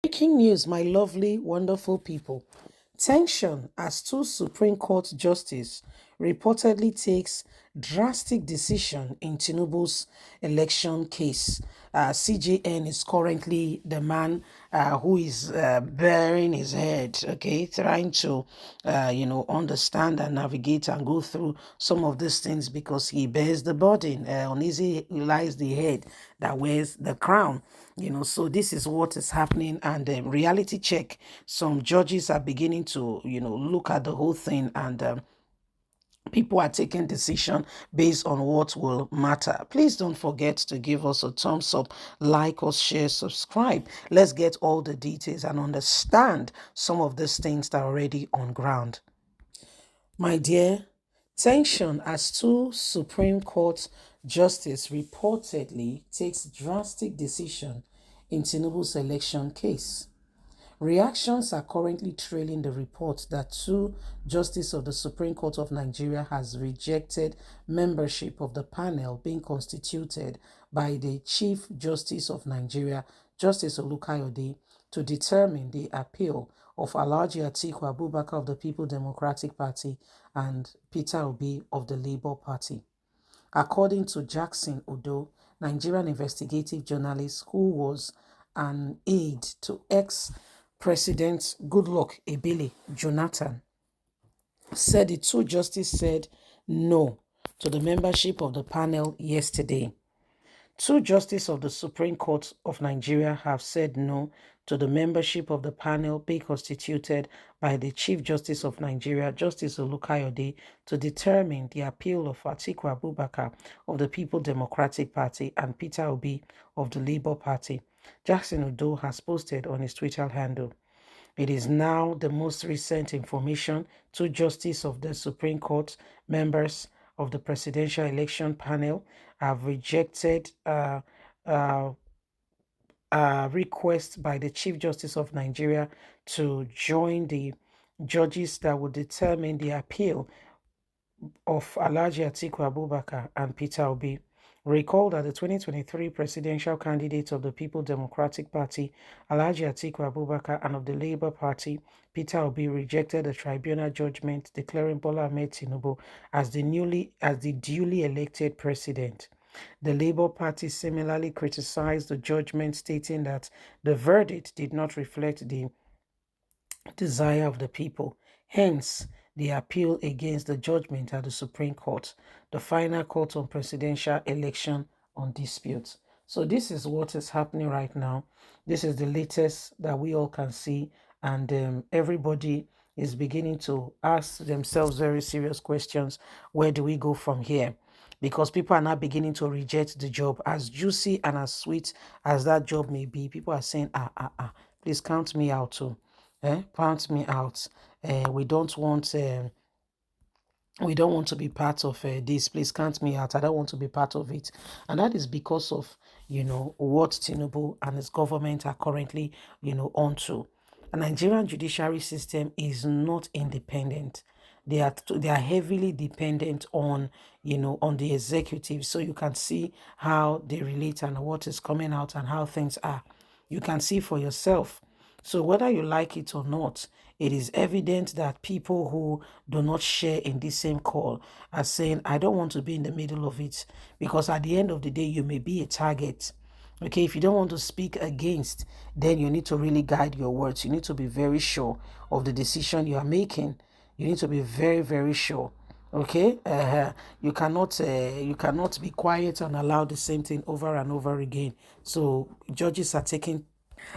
Breaking news, my lovely, wonderful people. Tension as two Supreme Court justices reportedly takes drastic decision in Tinubu's election case. CJN is currently the man who is bearing his head, okay, trying to, understand and navigate and go through some of these things because he bears the burden. On his lies the head that wears the crown. So this is what is happening, and reality check. Some judges are beginning to, look at the whole thing, and people are taking decision based on what will matter. Please don't forget to give us a thumbs up, like us, share, subscribe. Let's get all the details and understand some of these things that are already on ground. My dear, tension as two Supreme Court justice reportedly takes drastic decision in Tinubu's election case. Reactions are currently trailing the report that two justices of the Supreme Court of Nigeria has rejected membership of the panel being constituted by the Chief Justice of Nigeria, Justice Olukayode, to determine the appeal of Alhaji Atiku Abubakar of the People Democratic Party and Peter Obi of the Labour Party. According to Jackson Odo, Nigerian investigative journalist who was an aide to ex-President Goodluck Ebele Jonathan, said the two justices said no to the membership of the panel yesterday. Two justices of the Supreme Court of Nigeria have said no to the membership of the panel being constituted by the Chief Justice of Nigeria, Justice Olukayode, to determine the appeal of Atiku Abubakar of the People Democratic Party and Peter Obi of the Labour Party. Jackson Odo has posted on his Twitter handle. It is now the most recent information. Two justices of the Supreme Court, members of the presidential election panel, have rejected request by the Chief Justice of Nigeria to join the judges that would determine the appeal of Alhaji Atiku Abubakar and Peter Obi. Recall that the 2023 presidential candidate of the People Democratic Party, Alhaji Atiku Abubakar, and of the Labour Party, Peter Obi, rejected the tribunal judgment declaring Bola Ahmed Tinubu as the duly elected president. The Labour Party similarly criticized the judgment, stating that the verdict did not reflect the desire of the people. Hence, the appeal against the judgment at the Supreme Court, the final court on presidential election on disputes. So this is what is happening right now. This is the latest that we all can see, and everybody is beginning to ask themselves very serious questions. Where do we go from here? Because people are now beginning to reject the job. As juicy and as sweet as that job may be, people are saying, please count me out too. Count me out. We don't want to be part of this. Please count me out. I don't want to be part of it. And that is because of, what Tinubu and his government are currently, onto. The Nigerian judiciary system is not independent. They are heavily dependent on, on the executive. So you can see how they relate and what is coming out and how things are. You can see for yourself. So whether you like it or not, it is evident that people who do not share in this same call are saying, I don't want to be in the middle of it, because at the end of the day, you may be a target. Okay, if you don't want to speak against, then you need to really guide your words. You need to be very sure of the decision you are making. You need to be very, very sure. Okay, you cannot be quiet and allow the same thing over and over again. So judges are taking.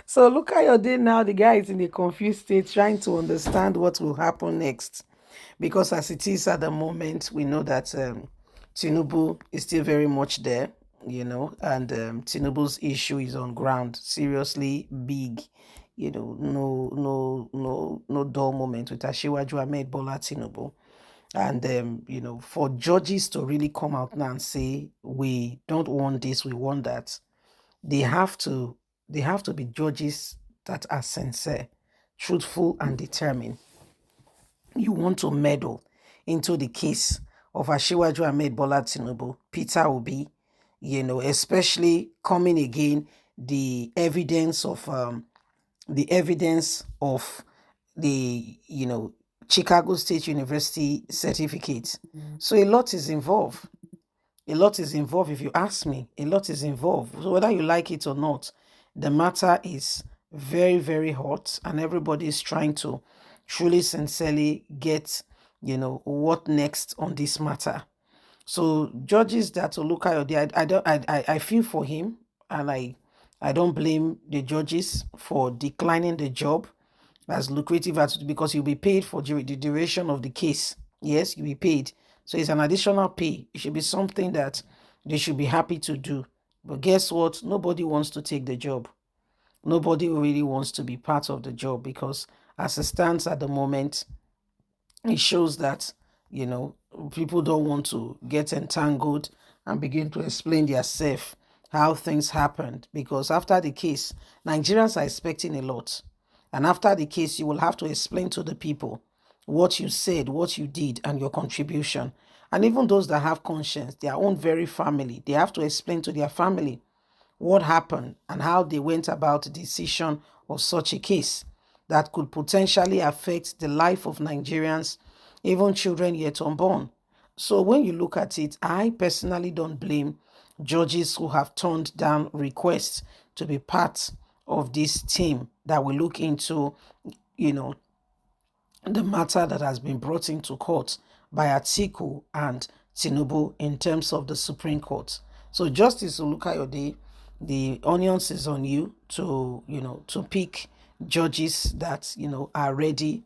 So look at your day now. The guy is in a confused state, trying to understand what will happen next, because as it is at the moment, we know that Tinubu is still very much there, and Tinubu's issue is on ground, seriously big. No dull moment with Asiwaju Ahmed Bola Tinubu. And for judges to really come out now and say, we don't want this, we want that, they have to be judges that are sincere, truthful, and determined. You want to meddle into the case of Asiwaju Ahmed Bola Tinubu, Peter Obi, especially coming again the evidence of the evidence of the, Chicago State University certificate. So a lot is involved. A lot is involved, if you ask me. A lot is involved. So whether you like it or not, the matter is very, very hot, and everybody is trying to truly, sincerely get, what next on this matter. So judges that Olukayode, I feel for him, and I don't blame the judges for declining the job, as lucrative as, because you'll be paid for the duration of the case. Yes, you'll be paid. So it's an additional pay. It should be something that they should be happy to do. But guess what? Nobody wants to take the job. Nobody really wants to be part of the job, because as it stands at the moment, it shows that, people don't want to get entangled and begin to explain themselves how things happened, because after the case, Nigerians are expecting a lot. And after the case, you will have to explain to the people what you said, what you did, and your contribution. And even those that have conscience, their own very family, they have to explain to their family what happened and how they went about the decision of such a case that could potentially affect the life of Nigerians, even children yet unborn. So when you look at it, I personally don't blame judges who have turned down requests to be part of this team that will look into, you know, the matter that has been brought into court by Atiku and Tinubu in terms of the Supreme Court. So Justice Olukayode, the onions is on you to, to pick judges that, are ready,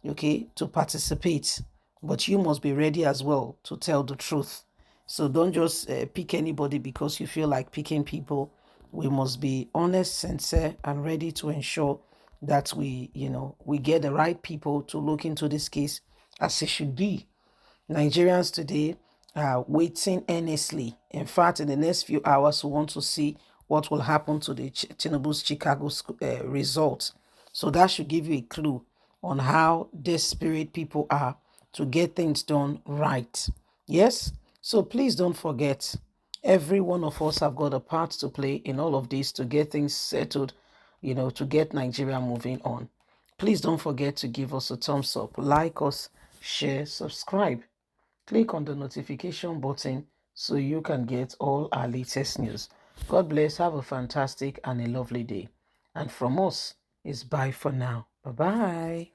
okay, to participate. But you must be ready as well to tell the truth. So don't just pick anybody because you feel like picking people. We must be honest, sincere, and ready to ensure that we get the right people to look into this case as it should be. Nigerians today are waiting earnestly. In fact, in the next few hours, we want to see what will happen to the Tinubu's Chicago results. So that should give you a clue on how desperate people are to get things done right. Yes? So please don't forget, every one of us have got a part to play in all of this to get things settled, to get Nigeria moving on. Please don't forget to give us a thumbs up, like us, share, subscribe. Click on the notification button so you can get all our latest news. God bless. Have a fantastic and a lovely day. And from us, it's bye for now. Bye-bye.